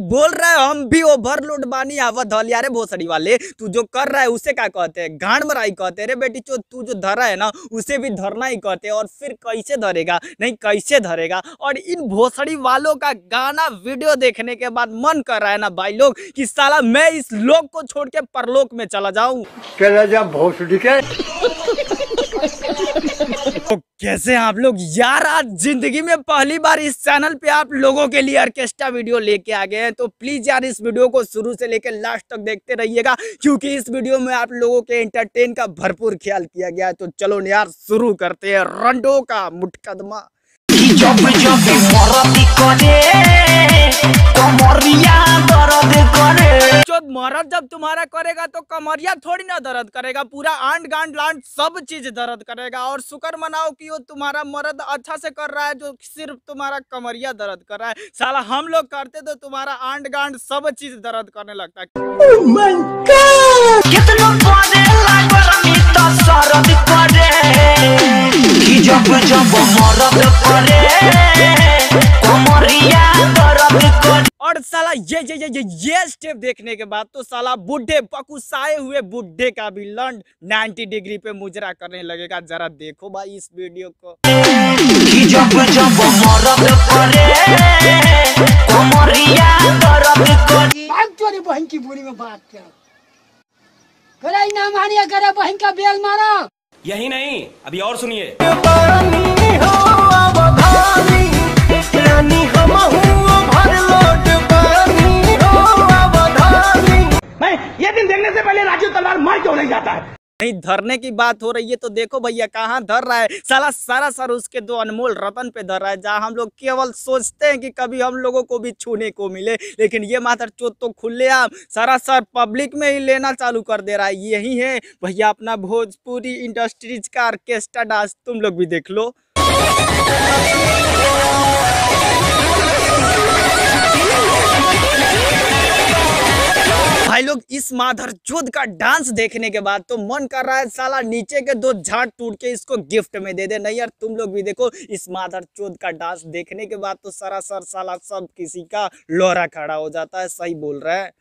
बोल रहा है हम भी ओवरलोड बानी आवत हल यारे भोसड़ी वाले। तू जो कर रहा है उसे क्या कहते हैं? गांड मराई कहते हैं रे बेटी। तू जो धरा है ना उसे भी धरना ही कहते हैं। और फिर कैसे धरेगा? नहीं कैसे धरेगा? और इन भोसड़ी वालों का गाना वीडियो देखने के बाद मन कर रहा है ना भाई लोग कि साला मैं इस लोक को छोड़ के परलोक में चला जाऊं। चला जा भोसड़ी के। तो कैसे हैं आप लोग यार? आज जिंदगी में पहली बार इस चैनल पे आप लोगों के लिए ऑर्केस्ट्रा वीडियो लेके आ गए हैं। तो प्लीज यार इस वीडियो को शुरू से लेकर लास्ट तक देखते रहिएगा, क्योंकि इस वीडियो में आप लोगों के एंटरटेन का भरपूर ख्याल किया गया है। तो चलो यार शुरू करते हैं रंडो का मुठकदमा। मरद जब तुम्हारा करेगा तो कमरिया थोड़ी ना दर्द करेगा, पूरा आंड गांड लांड सब चीज दर्द करेगा। और शुक्र मनाओ कि वो तुम्हारा मर्द अच्छा से कर रहा है, जो सिर्फ तुम्हारा कमरिया दर्द कर रहा है। साला हम लोग करते तो तुम्हारा आंड गांड सब चीज दर्द करने लगता है। Oh my God! और साला ये स्टेप देखने के बाद तो साला बुढ़े पकुसाए हुए बुढ़े का भी लंड 90 डिग्री पे मुजरा करने लगेगा। जरा देखो भाई इस वीडियो को। बहन की बुरी में बात कराई ना मानिए, करे बहन का बेल मारा। यही नहीं, अभी और सुनिए। ये दिन देखने से पहले राजू तलवार मार क्यों नहीं जाता है? नहीं धरने की बात हो रही है तो देखो भैया कहाँ धर रहा है। साला सारा सर उसके दो अनमोल रतन पे धर रहा है, जहाँ हम लोग केवल सोचते हैं कि कभी हम लोगों को भी छूने को मिले, लेकिन ये माथर चोट तो खुलेआम सारा सर पब्लिक में ही लेना चालू कर दे रहा है। यही है भैया अपना भोजपुरी इंडस्ट्रीज का ऑर्केस्ट्रा डांस, तुम लोग भी देख लो। भाई लोग इस माधर चोद का डांस देखने के बाद तो मन कर रहा है साला नीचे के दो झाड़ टूट के इसको गिफ्ट में दे दे। नहीं यार तुम लोग भी देखो, इस माधर चोद का डांस देखने के बाद तो सरासर साला सब किसी का लोहरा खड़ा हो जाता है। सही बोल रहा है।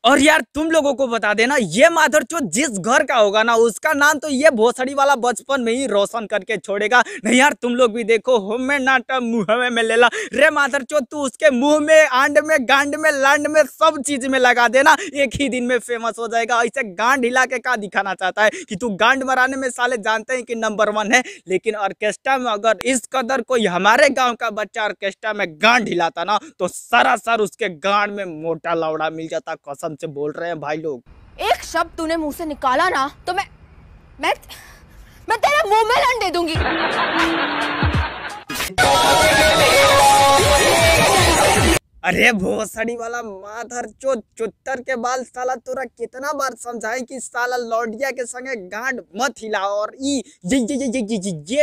और यार तुम लोगों को बता देना, ये माधरचोद जिस घर का होगा ना उसका नाम तो ये भोसड़ी वाला बचपन में ही रोशन करके छोड़ेगा। नहीं यार तुम लोग भी देखो, हो में नाटा मुँह में लेला रे माधरचोद, तू उसके मुंह में आंड में गांड में लांड में सब चीज में लगा देना, एक ही दिन में फेमस हो जाएगा। ऐसे गांड हिला के क्या दिखाना चाहता है कि तू गांड मराने में साले जानते हैं कि नंबर 1 है, लेकिन ऑर्केस्ट्रा में अगर इस कदर कोई हमारे गाँव का बच्चा ऑर्केस्ट्रा में गांड हिलाता ना तो सरासर उसके गांड में मोटा लौड़ा मिल जाता। कसम से बोल रहे हैं भाई लोग। एक शब्द तूने मुंह से निकाला ना तो मैं तेरे मुंह में लन दे दूंगी। अरे भोसड़ी वाला माधर चोद चुत्तर के बाल, साला तोरा कितना बार समझाए कि साला लौंडिया के संगे गांड मत हिलाओ, और ये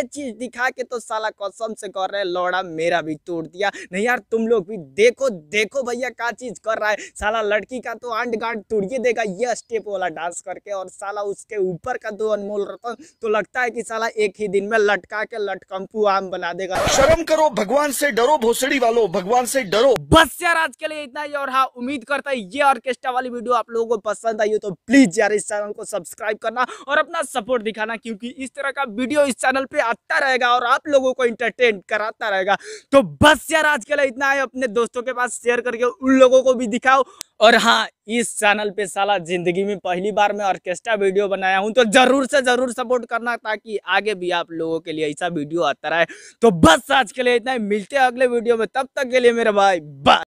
चीज दिखा के तो साला कसम से कर रहे हैं लौड़ा मेरा भी तोड़ दिया। नहीं यार तुम लोग भी देखो देखो भैया क्या चीज कर रहा है। साला लड़की का तो आंड गांड तोड़िए देगा ये स्टेप वाला डांस करके, और साला उसके ऊपर का दो अनमोल रतन तो लगता है कि साला एक ही दिन में लटका के लटकंपू आम बना देगा। शर्म करो, भगवान से डरो भोसड़ी वालों, भगवान से डरो। बस यार आज के लिए इतना ही। और हाँ उम्मीद करता है ये ऑर्केस्ट्रा वाली वीडियो आप लोगों को पसंद आई हो, तो प्लीज यार इस चैनल को सब्सक्राइब करना और अपना सपोर्ट दिखाना, क्योंकि इस तरह का वीडियो इस चैनल पे आता रहेगा और आप लोगों को एंटरटेन कराता रहेगा। तो बस यार आज के लिए इतना है। अपने दोस्तों के पास शेयर करके उन लोगों को भी दिखाओ। और हाँ इस चैनल पे साला जिंदगी में पहली बार मैं ऑर्केस्ट्रा वीडियो बनाया हूं, तो जरूर से जरूर सपोर्ट करना, ताकि आगे भी आप लोगों के लिए ऐसा वीडियो आता रहे। तो बस आज के लिए इतना ही, मिलते हैं अगले वीडियो में, तब तक के लिए मेरे भाई बाय।